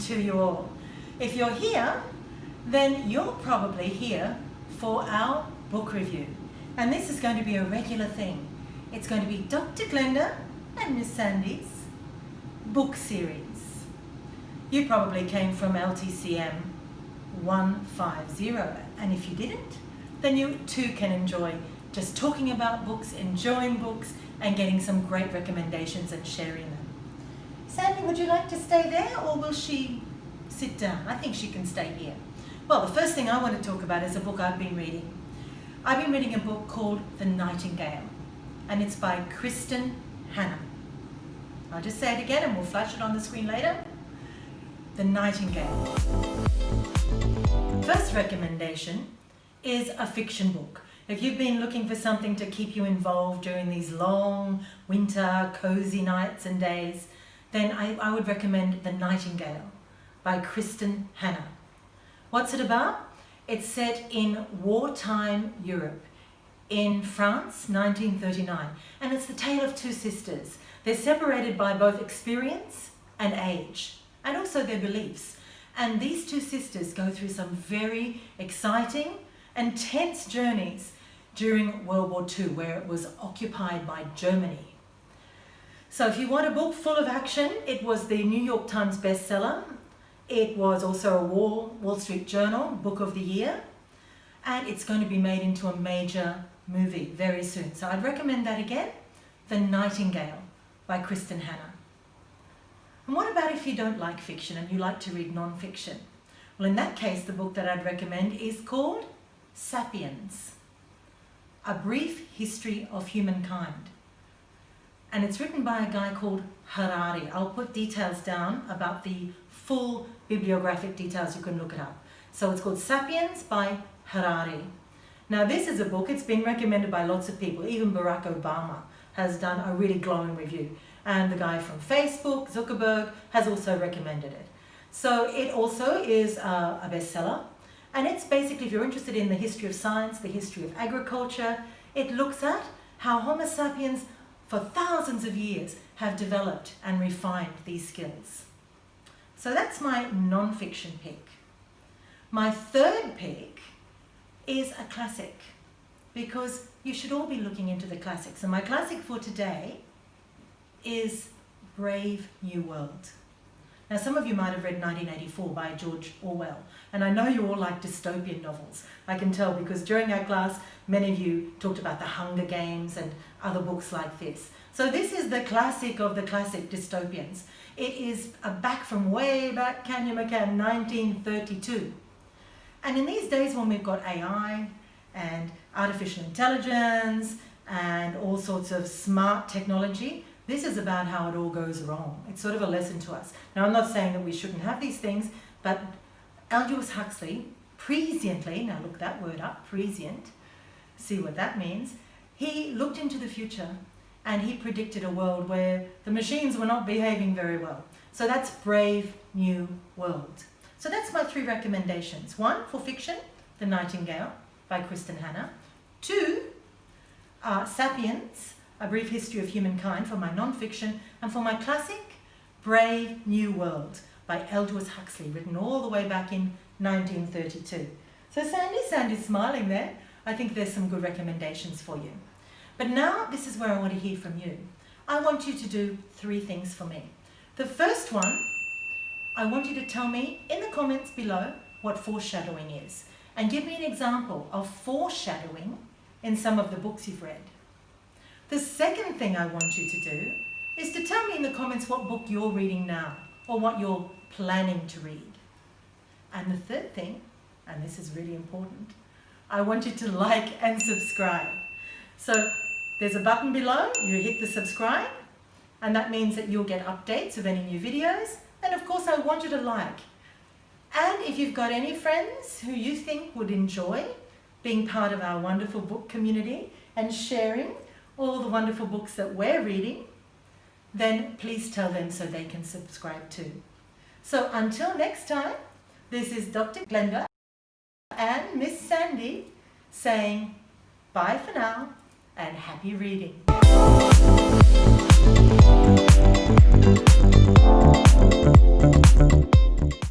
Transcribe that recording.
to you all. If you're here, then you're probably here for our book review. And this is going to be a regular thing. It's going to be Dr. Glenda and Miss Sandy's book series. You probably came from LTCM 150, and if you didn't, then you too can enjoy just talking about books, enjoying books, and getting some great recommendations and sharing them. Sandy, would you like to stay there, or will she sit down? I think she can stay here. Well, the first thing I want to talk about is a book I've been reading. I've been reading a book called The Nightingale, and it's by Kristen. I'll just say it again and we'll flash it on the screen later. The Nightingale. First recommendation is a fiction book. If you've been looking for something to keep you involved during these long winter cozy nights and days, then I would recommend The Nightingale by Kristen. What's it about? It's set in wartime Europe in France, 1939, and it's the tale of two sisters. They're separated by both experience and age, and also their beliefs. And these two sisters go through some very exciting and tense journeys during World War II, where it was occupied by Germany. So if you want a book full of action, it was the New York Times bestseller. It was also a Wall Street Journal Book of the Year, and it's going to be made into a major movie very soon. So I'd recommend that again, The Nightingale by Kristen. And what about if you don't like fiction and you like to read non-fiction? Well, in that case, the book that I'd recommend is called Sapiens, A Brief History of Humankind. And it's written by a guy called Harari. I'll put details down about the full bibliographic details, you can look it up. So it's called Sapiens by Harari. Now this is a book, it's been recommended by lots of people. Even Barack Obama has done a really glowing review. And the guy from Facebook, Zuckerberg, has also recommended it. So it also is a bestseller. And it's basically, if you're interested in the history of science, the history of agriculture, it looks at how Homo sapiens for thousands of years have developed and refined these skills. So that's my non-fiction pick. My third pick is a classic, because you should all be looking into the classics. And my classic for today is Brave New World. Now some of you might have read 1984 by George Orwell, and I know you all like dystopian novels. I can tell because during our class many of you talked about the Hunger Games and other books like this. So this is the classic of the classic dystopians. It is back from way back, can you McCann, 1932. And in these days when we've got AI and artificial intelligence and all sorts of smart technology, this is about how it all goes wrong. It's sort of a lesson to us. Now, I'm not saying that we shouldn't have these things, but Aldous Huxley, presciently, now look that word up, prescient, see what that means, he looked into the future and he predicted a world where the machines were not behaving very well. So that's Brave New World. So that's my three recommendations. One, for fiction, The Nightingale by Kristen. Two, Sapiens, A Brief History of Humankind for my non-fiction, and for my classic, Brave New World by Aldous Huxley, written all the way back in 1932. So Sandy's smiling there. I think there's some good recommendations for you. But now this is where I want to hear from you. I want you to do three things for me. The first one, I want you to tell me in the comments below what foreshadowing is, and give me an example of foreshadowing in some of the books you've read. The second thing I want you to do is to tell me in the comments what book you're reading now, or what you're planning to read. And the third thing, and this is really important, I want you to like and subscribe. So there's a button below, you hit the subscribe, and that means that you'll get updates of any new videos. And of course I want you to like. And if you've got any friends who you think would enjoy being part of our wonderful book community and sharing all the wonderful books that we're reading, then please tell them so they can subscribe too. So until next time, this is Dr. Glenda and Miss Sandy saying bye for now and happy reading.